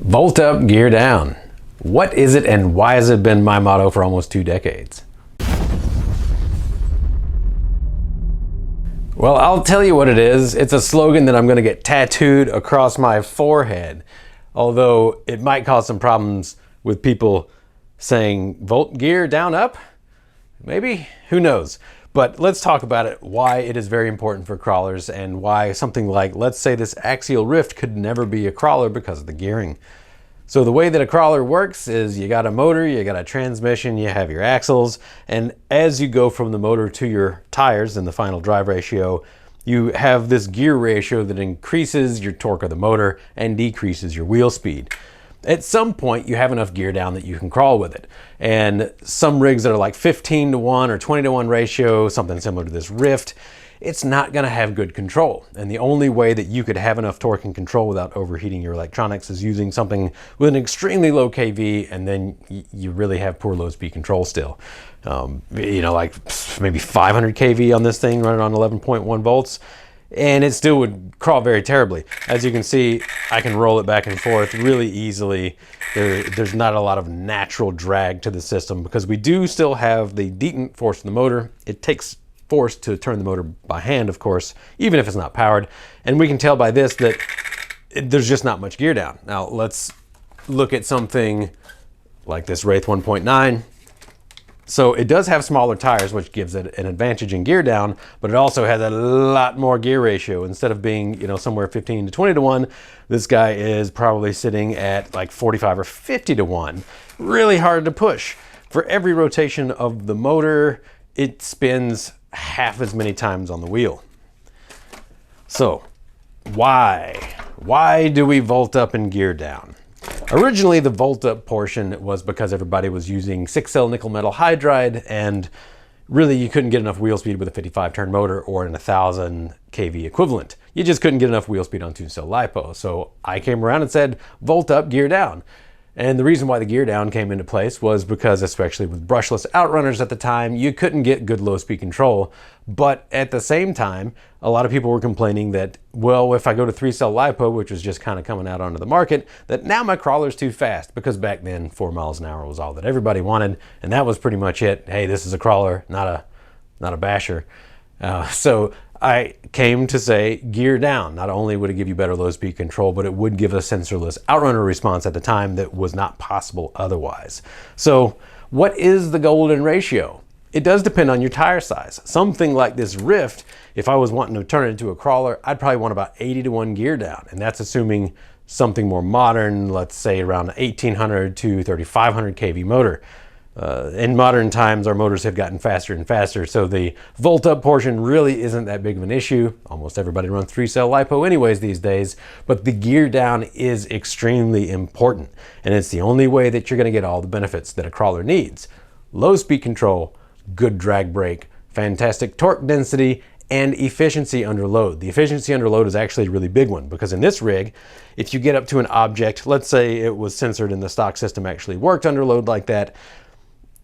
Volt up, gear down. What is it and why has it been my motto for almost 2 decades? Well, I'll tell you what it is. It's a slogan that I'm going to get tattooed across my forehead. Although it might cause some problems with people saying volt, gear, down, up. Maybe, who knows? But let's talk about it, why it is very important for crawlers and why something like, let's say this axial rift could never be a crawler because of the gearing. So the way that a crawler works is you got a motor, you got a transmission, you have your axles, and as you go from the motor to your tires in the final drive ratio, you have this gear ratio that increases your torque of the motor and decreases your wheel speed. At some point, you have enough gear down that you can crawl with it. And some rigs that are like 15-to-1 or 20-to-1 ratio, something similar to this Rift, it's not gonna have good control. And the only way that you could have enough torque and control without overheating your electronics is using something with an extremely low kV, and then you really have poor low speed control still. Like maybe 500 kV on this thing running on 11.1 volts. And it still would crawl very terribly. As you can see, I can roll it back and forth really easily. There's not a lot of natural drag to the system because we do still have the detent force of the motor. It takes force to turn the motor by hand, of course, even if it's not powered. And we can tell by this that there's just not much gear down. Now let's look at something like this Wraith 1.9. So it does have smaller tires, which gives it an advantage in gear down, but it also has a lot more gear ratio. Instead of being, somewhere 15 to 20 to 1, this guy is probably sitting at like 45 or 50 to 1. Really hard to push. For every rotation of the motor, it spins half as many times on the wheel. So why? Why do we volt up and gear down? Originally, the volt up portion was because everybody was using 6-cell nickel metal hydride, and really you couldn't get enough wheel speed with a 55 turn motor or an 1000 kV equivalent. You just couldn't get enough wheel speed on 2-cell LiPo. So I came around and said, volt up, gear down. And the reason why the gear down came into place was because, especially with brushless outrunners at the time, you couldn't get good low speed control. But at the same time, a lot of people were complaining that, well, if I go to 3-cell LiPo, which was just kind of coming out onto the market, that now my crawler's too fast, because back then 4 miles an hour was all that everybody wanted. And that was pretty much it. Hey, this is a crawler, not a basher. So I came to say gear down. Not only would it give you better low speed control, but it would give a sensorless outrunner response at the time that was not possible otherwise. So what is the golden ratio? It does depend on your tire size. Something like this Rift, if I was wanting to turn it into a crawler, I'd probably want about 80 to 1 gear down. And that's assuming something more modern, let's say around 1800 to 3500 kV motor. In modern times, our motors have gotten faster and faster, so the volt up portion really isn't that big of an issue. Almost everybody runs 3-cell LiPo anyways these days, but the gear down is extremely important, and it's the only way that you're going to get all the benefits that a crawler needs. Low speed control, good drag brake, fantastic torque density, and efficiency under load. The efficiency under load is actually a really big one, because in this rig, if you get up to an object, let's say it was censored and the stock system actually worked under load like that,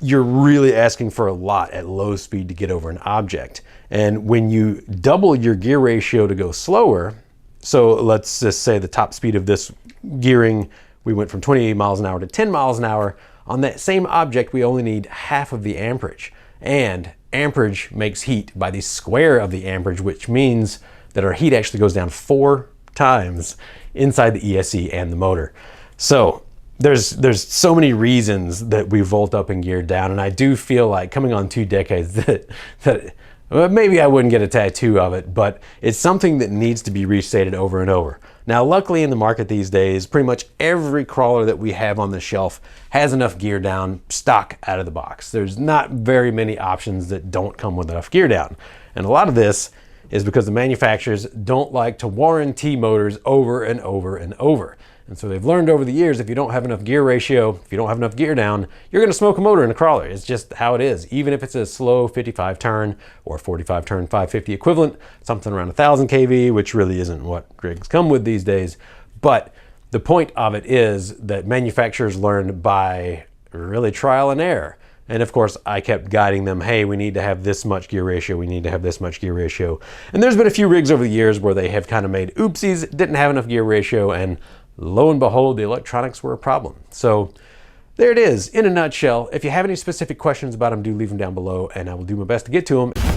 you're really asking for a lot at low speed to get over an object. And when you double your gear ratio to go slower, so let's just say the top speed of this gearing, we went from 20 miles an hour to 10 miles an hour. On that same object, we only need half of the amperage. And amperage makes heat by the square of the amperage, which means that our heat actually goes down 4 times inside the ESC and the motor. So there's so many reasons that we volt up and gear down, and I do feel like coming on 2 decades that well, maybe I wouldn't get a tattoo of it, but it's something that needs to be restated over and over. Now, luckily in the market these days, pretty much every crawler that we have on the shelf has enough gear down stock out of the box. There's not very many options that don't come with enough gear down. And a lot of this is because the manufacturers don't like to warranty motors over and over and over. And so they've learned over the years, if you don't have enough gear ratio, if you don't have enough gear down, you're gonna smoke a motor in a crawler. It's just how it is. Even if it's a slow 55 turn or 45 turn 550 equivalent, something around 1000 kV, which really isn't what rigs come with these days. But the point of it is that manufacturers learned by really trial and error. And of course, I kept guiding them, hey, we need to have this much gear ratio, we need to have this much gear ratio. And there's been a few rigs over the years where they have kind of made oopsies, didn't have enough gear ratio, and lo and behold, the electronics were a problem. So there it is in a nutshell. If you have any specific questions about them, do leave them down below and I will do my best to get to them.